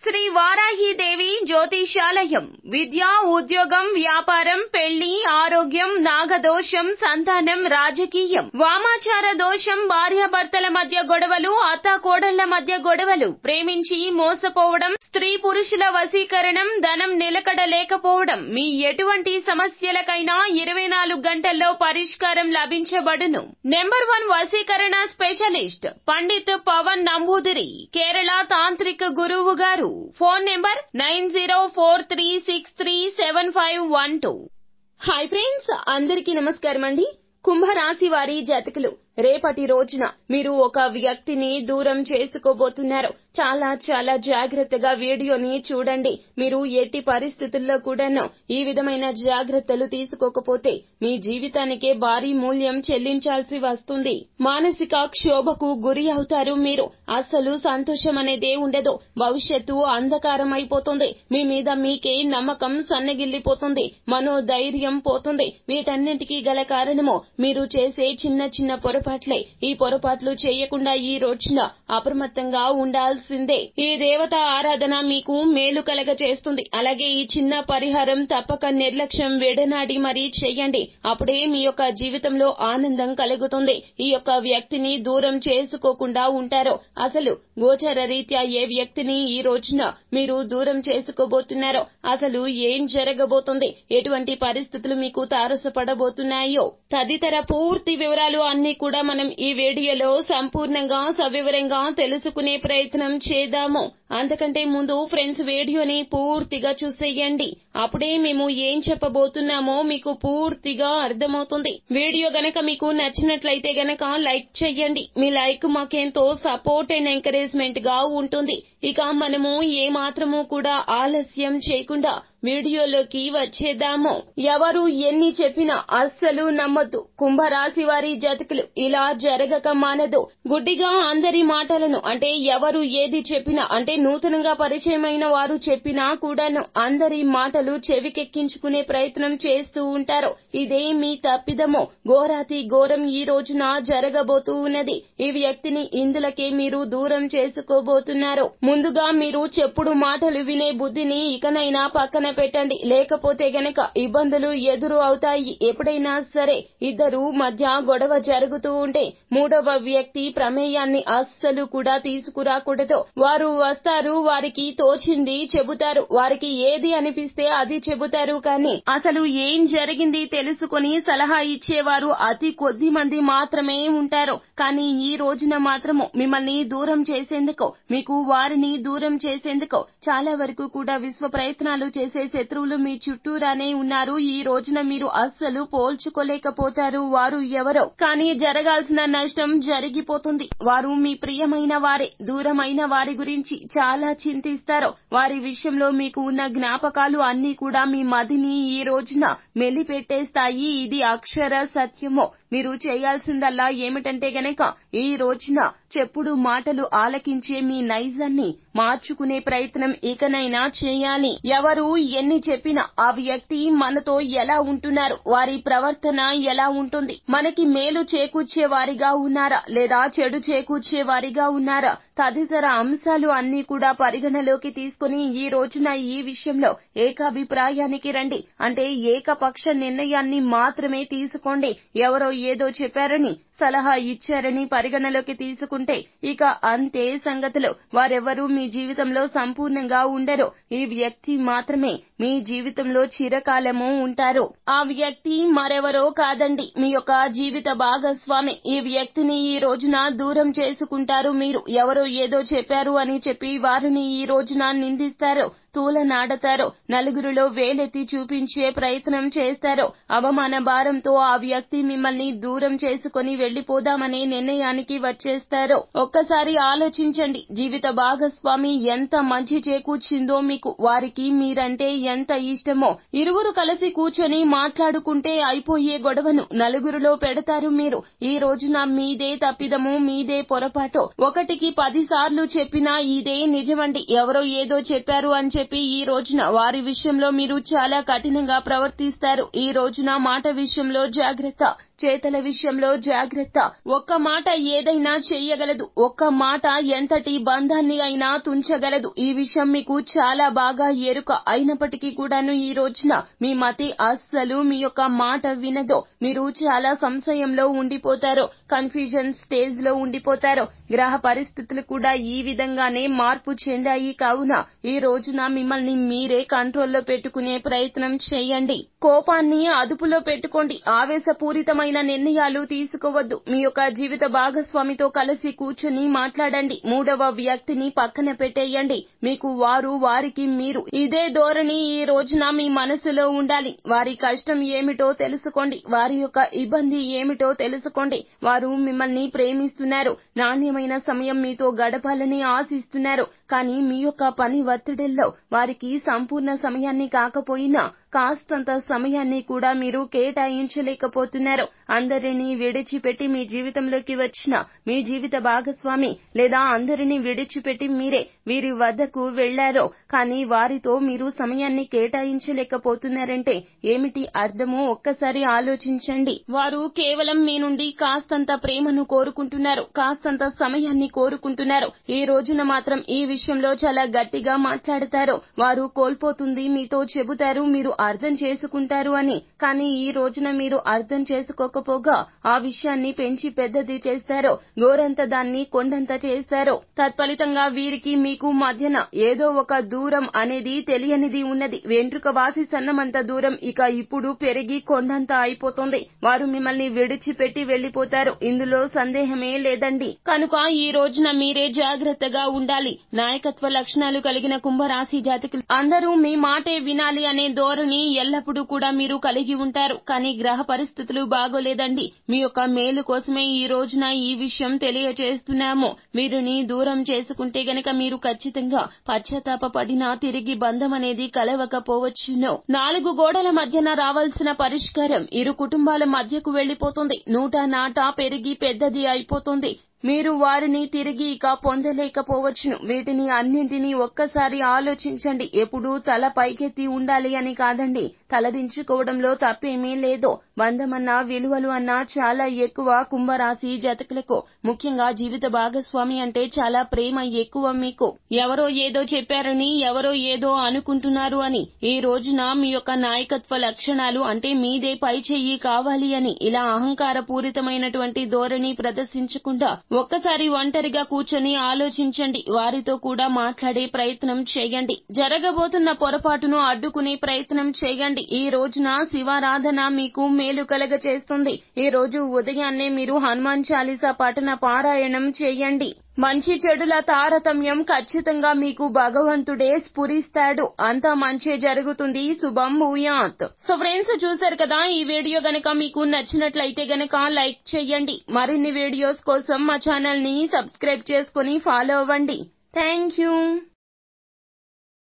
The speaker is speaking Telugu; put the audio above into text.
శ్రీ వారాహిదేవి జ్యోతిషాలయం. విద్య, ఉద్యోగం, వ్యాపారం, పెళ్లి, ఆరోగ్యం, నాగదోషం, సంతానం, రాజకీయం, వామాచార దోషం, భార్యాభర్తల మధ్య గొడవలు, అత్తాకోడళ్ల మధ్య గొడవలు, ప్రేమించి మోసపోవడం, స్త్రీ పురుషుల వశీకరణం, ధనం నిలకడ లేకపోవడం, మీ ఎటువంటి సమస్యలకైనా 24 గంటల్లో పరిష్కారం లభించబడును. నెంబర్ 1 వశీకరణ స్పెషలిస్ట్ పండిత్ పవన్ నంబూదిరి, కేరళ తాంత్రిక గురువు గారు. Phone number 9043637512. హాయ్ ఫ్రెండ్స్, అందరికీ నమస్కారం అండి. కుంభరాశి వారి జాతకులు, రేపటి రోజున మీరు ఒక వ్యక్తిని దూరం చేసుకోబోతున్నారు. చాలా జాగ్రత్తగా వీడియోని చూడండి. మీరు ఎట్టి పరిస్థితుల్లో కూడాను ఈ విధమైన జాగ్రత్తలు తీసుకోకపోతే మీ జీవితానికే భారీ మూల్యం చెల్లించాల్సి వస్తుంది. మానసిక క్షోభకు గురి అవుతారు. మీరు అస్సలు సంతోషం అనేదే ఉండదు. భవిష్యత్తు అంధకారం అయిపోతుంది. మీ మీద మీకే నమ్మకం సన్నగిల్లిపోతుంది. మనోధైర్యం పోతుంది. వీటన్నింటికీ గల కారణము మీరు చేసే చిన్న పొరపాట్లే. ఈ పొరపాట్లు చేయకుండా ఈ రోజున అప్రమత్తంగా ఉండాల్సిందే. ఈ దేవత ఆరాధన మీకు మేలు కలగ చేస్తుంది. అలాగే ఈ చిన్న పరిహారం తప్పక నిర్లక్ష్యం విడనాడి మరీ చేయండి. అప్పుడే మీ యొక్క జీవితంలో ఆనందం కలుగుతుంది. ఈ యొక్క వ్యక్తిని దూరం చేసుకోకుండా ఉంటారు. అసలు గోచర రీత్యా ఏ వ్యక్తిని ఈ రోజున మీరు దూరం చేసుకోబోతున్నారో, అసలు ఏం జరగబోతుంది, ఎటువంటి పరిస్థితులు మీకు తారసపడబోతున్నాయో తదితర పూర్తి వివరాలు అన్ని కూడా మనం ఈ వీడియోలో సంపూర్ణంగా సవివరంగా తెలుసుకునే ప్రయత్నం చేద్దాము. అంతకంటే ముందు ఫ్రెండ్స్, వీడియోని పూర్తిగా చూసేయండి. అప్పుడే మేము ఏం చెప్పబోతున్నామో మీకు పూర్తిగా అర్థమవుతుంది. వీడియో గనక మీకు నచ్చినట్లయితే గనక లైక్ చేయండి. మీ లైక్ మాకెంతో సపోర్ట్ అండ్ ఎంకరేజ్మెంట్ గా ఉంటుంది. ఇక మనము ఏ మాత్రము కూడా ఆలస్యం చేయకుండా వీడియోలోకి వచ్చేద్దాము. ఎవరు ఎన్ని చెప్పినా అస్సలు నమ్మొద్దు. కుంభరాశి వారి జాతకులు, ఇలా జరగక మానదు. గుడ్డిగా అందరి మాటలను, అంటే ఎవరు ఏది చెప్పినా, అంటే నూతనంగా పరిచయమైన వారు చెప్పినా కూడాను అందరి మాటలు చెవికెక్కించుకునే ప్రయత్నం చేస్తూ ఉంటారు. ఇదే మీ తప్పిదమో. ఘోరాతి ఘోరం ఈ రోజున జరగబోతూ ఉన్నది. ఈ వ్యక్తిని ఇందులకే మీరు దూరం చేసుకోబోతున్నారు. ముందుగా మీరు చెప్పుడు మాటలు వినే బుద్ధిని ఇకనైనా పక్కన పెట్టండి. లేకపోతే గనక ఇబ్బందులు ఎదురు అవుతాయి. ఎప్పుడైనా సరే ఇద్దరు మధ్య గొడవ జరుగుతూ ఉంటే మూడవ వ్యక్తి ప్రమేయాన్ని అస్సలు కూడా తీసుకురాకూడదు. వారు వస్తారు, వారికి తోచింది చెబుతారు, వారికి ఏది అనిపిస్తే అది చెబుతారు. కానీ అసలు ఏం జరిగింది తెలుసుకొని సలహా ఇచ్చేవారు అతి కొద్ది మంది మాత్రమే ఉంటారు. కానీ ఈ రోజున మాత్రము మిమ్మల్ని దూరం చేసేందుకు, మీకు వారిని దూరం చేసేందుకు చాలా వరకు కూడా విశ్వ ప్రయత్నాలు చేసే శత్రువులు మీ చుట్టూరానే ఉన్నారు. ఈ రోజున మీరు అస్సలు పోల్చుకోలేకపోతారు వారు ఎవరో. కానీ జరగాల్సిన నష్టం జరిగిపోతుంది. వారు మీ ప్రియమైన వారే. దూరమైన వారి గురించి చాలా చింతిస్తారు. వారి విషయంలో మీకు ఉన్న జ్ఞాపకాలు అన్ని కూడా మీ మదిని ఈ రోజున మెలిపెట్టేస్తాయి. ఇది అక్షర సత్యమో. మీరు చేయాల్సిందల్లా ఏమిటంటే గనక ఈ రోజున చెప్పుడు మాటలు ఆలకించే మీ నైజాన్ని మార్చుకునే ప్రయత్నం ఇకనైనా చేయాలి. ఎవరు ఎన్ని చెప్పినా ఆ వ్యక్తి మనతో ఎలా ఉంటున్నారు, వారి ప్రవర్తన ఎలా ఉంటుంది, మనకి మేలు చేకూర్చే వారిగా ఉన్నారా లేదా చెడు చేకూర్చే వారిగా ఉన్నారా తదితర అంశాలు అన్ని కూడా పరిగణలోకి తీసుకుని ఈ రోజున ఈ విషయంలో ఏకాభిప్రాయానికి రండి. అంటే ఏకపక్ష నిర్ణయాన్ని మాత్రమే తీసుకోండి. ఎవరో ఏదో చెప్పారని, సలహా ఇచ్చారని పరిగణలోకి తీసుకుంటే ఇక అంతే సంగతులు. వారెవరూ మీ జీవితంలో సంపూర్ణంగా ఉండరు. ఈ వ్యక్తి మాత్రమే మీ జీవితంలో చిరకాలము ఉంటారు. ఆ వ్యక్తి మరెవరో కాదండి, మీ యొక్క జీవిత భాగస్వామి. ఈ వ్యక్తిని ఈ రోజున దూరం చేసుకుంటారు మీరు. ఎవరో ఏదో చెప్పారు అని చెప్పి వారిని ఈ రోజున నిందిస్తారు, తూలనాడతారు, నలుగురిలో వేలెత్తి చూపించే ప్రయత్నం చేస్తారు. అవమాన భారంతో ఆ వ్యక్తి మిమ్మల్ని దూరం చేసుకుని వెళ్లిపోదామనే నిర్ణయానికి వచ్చేస్తారు. ఒక్కసారి ఆలోచించండి. జీవిత భాగస్వామి ఎంత మంచి చేకూర్చిందో మీకు, వారికి మీరంటే ఎంత ఇష్టమో. ఇరువురు కలిసి కూర్చొని మాట్లాడుకుంటే అయిపోయే గొడవను నలుగురిలో పెడతారు మీరు. ఈ రోజున మీదే తప్పిదము, మీదే పొరపాటు. 1కి 10 సార్లు చెప్పినా ఇదే నిజమండి. ఎవరో ఏదో చెప్పారు అని చెప్పి ఈ రోజున వారి విషయంలో మీరు చాలా కఠినంగా ప్రవర్తిస్తారు. ఈ రోజున మాట విషయంలో జాగ్రత్త. చేతల విషయంలో జాగ్రత్త. ఒక్క మాట ఏదైనా చెయ్యగలదు. ఒక్క మాట ఎంతటి బంధాన్ని అయినా తుంచగలదు. ఈ విషయం మీకు చాలా బాగా ఎరుక అయినప్పటికీ కూడాను ఈ రోజున మీ మతి అస్సలు మీ యొక్క మాట వినదో. మీరు చాలా సంశయంలో ఉండిపోతారు. కన్ఫ్యూజన్ స్టేజ్ లో ఉండిపోతారు. గ్రహ పరిస్థితులు కూడా ఈ విధంగానే మార్పు చెందాయి. కావున ఈ రోజున మిమ్మల్ని మీరే కంట్రోల్లో పెట్టుకునే ప్రయత్నం చేయండి. కోపాన్ని అదుపులో పెట్టుకోండి. ఆవేశపూరితమైన నిర్ణయాలు తీసుకోవద్దు. మీ యొక్క జీవిత భాగస్వామితో కలిసి కూర్చుని మాట్లాడండి. మూడవ వ్యక్తిని పక్కన పెట్టేయండి. మీకు వారు, వారికి మీరు. ఇదే ధోరణి ఈ రోజున మీ మనసులో ఉండాలి. వారి కష్టం ఏమిటో తెలుసుకోండి. వారి యొక్క ఇబ్బంది ఏమిటో తెలుసుకోండి. వారు మిమ్మల్ని ప్రేమిస్తున్నారు. నాణ్యమైన సమయం మీతో గడపాలని ఆశిస్తున్నారు. కానీ మీ యొక్క పని ఒత్తిడిల్లో వారికి సంపూర్ణ సమయాన్ని కాకపోయినా కాస్తంత సమయాన్ని కూడా మీరు కేటాయించలేకపోతున్నారు. అందరినీ విడిచిపెట్టి మీ జీవితంలోకి వచ్చిన మీ జీవిత భాగస్వామి లేదా అందరినీ విడిచిపెట్టి మీరే వీరి వద్దకు వెళ్లారో కానీ వారితో మీరు సమయాన్ని కేటాయించలేకపోతున్నారంటే ఏమిటి అర్థమో ఒక్కసారి ఆలోచించండి. వారు కేవలం మీ నుండి కాస్తంత ప్రేమను కోరుకుంటున్నారు. కాస్తంత సమయాన్ని కోరుకుంటున్నారు. ఈ రోజున మాత్రం ఈ విషయంలో చాలా గట్టిగా మాట్లాడతారు. వారు కోల్పోతుంది మీతో చెబుతారు. మీరు అర్థం చేసుకుంటారు అని. కానీ ఈ రోజున మీరు అర్థం చేసుకోకపోగా ఆ విషయాన్ని పెంచి పెద్దది చేస్తారు. గోరంత దాన్ని కొండంత చేస్తారు. తత్ఫలితంగా వీరికి మీకు మధ్యన ఏదో ఒక దూరం అనేది తెలియనిది ఉన్నది. వెంట్రుక వాసి సన్నమంత దూరం ఇక ఇప్పుడు పెరిగి కొండంత అయిపోతుంది. వారు మిమ్మల్ని విడిచిపెట్టి వెళ్లిపోతారు. ఇందులో సందేహమే లేదండి. కనుక ఈ రోజున మీరే జాగ్రత్తగా ఉండాలి. నాయకత్వ లక్షణాలు కలిగిన కుంభరాశి జాతకులు అందరూ మీ మాటే వినాలి అనే ధోరణి ఎల్లప్పుడూ కూడా మీరు కలిగి ఉంటారు. కానీ గ్రహ పరిస్థితులు బాగోలేదండి. మీ యొక్క మేలు కోసమే ఈ రోజున ఈ విషయం తెలియజేస్తున్నాము. వీరిని దూరం చేసుకుంటే గనక మీరు ఖచ్చితంగా పశ్చాత్తాపపడినా తిరిగి బంధం అనేది కలవకపోవచ్చును. 4 గోడల మధ్యన రావాల్సిన పరిష్కారం ఇరు కుటుంబాల మధ్యకు వెళ్లిపోతుంది. నాటా పెరిగి పెద్దది అయిపోతుంది. మీరు వారిని తిరిగి ఇక పొందలేకపోవచ్చును. వీటిని అన్నింటినీ ఒక్కసారి ఆలోచించండి. ఎప్పుడూ తల పైకెత్తి ఉండాలి అని కాదండి. తలదించుకోవడంలో తప్పేమీ లేదు. బంధమన్నా విలువలు అన్నా చాలా ఎక్కువ కుంభరాశి జాతకులకు. ముఖ్యంగా జీవిత భాగస్వామి అంటే చాలా ప్రేమ ఎక్కువ మీకు. ఎవరో ఏదో చెప్పారని, ఎవరో ఏదో అనుకుంటున్నారు అని, ఈ రోజున మీ యొక్క నాయకత్వ లక్షణాలు అంటే మీదే పై చెయ్యి కావాలి అని ఇలా అహంకార పూరితమైనటువంటి ధోరణి ప్రదర్శించకుండా ఒక్కసారి ఒంటరిగా కూర్చొని ఆలోచించండి. వారితో కూడా మాట్లాడే ప్రయత్నం చేయండి. జరగబోతున్న పొరపాటును అడ్డుకునే ప్రయత్నం చేయండి. ఈ రోజున శివారాధన మీకు మేలు కలగచేస్తుంది. ఈ రోజు ఉదయాన్నే మీరు హనుమాన్ చాలీసా పఠన పారాయణం చేయండి. మంచి చెడుల తారతమ్యం ఖచ్చితంగా మీకు భగవంతుడే స్ఫురిస్తాడు. అంతా మంచే జరుగుతుంది. శుభం భూయాత్. సో ఫ్రెండ్స్, చూశారు కదా, ఈ వీడియో గనక మీకు నచ్చినట్లయితే గనక లైక్ చేయండి. మరిన్ని వీడియోస్ కోసం మా ఛానల్ ని సబ్స్క్రైబ్ చేసుకుని ఫాలో అవ్వండి. Thank you.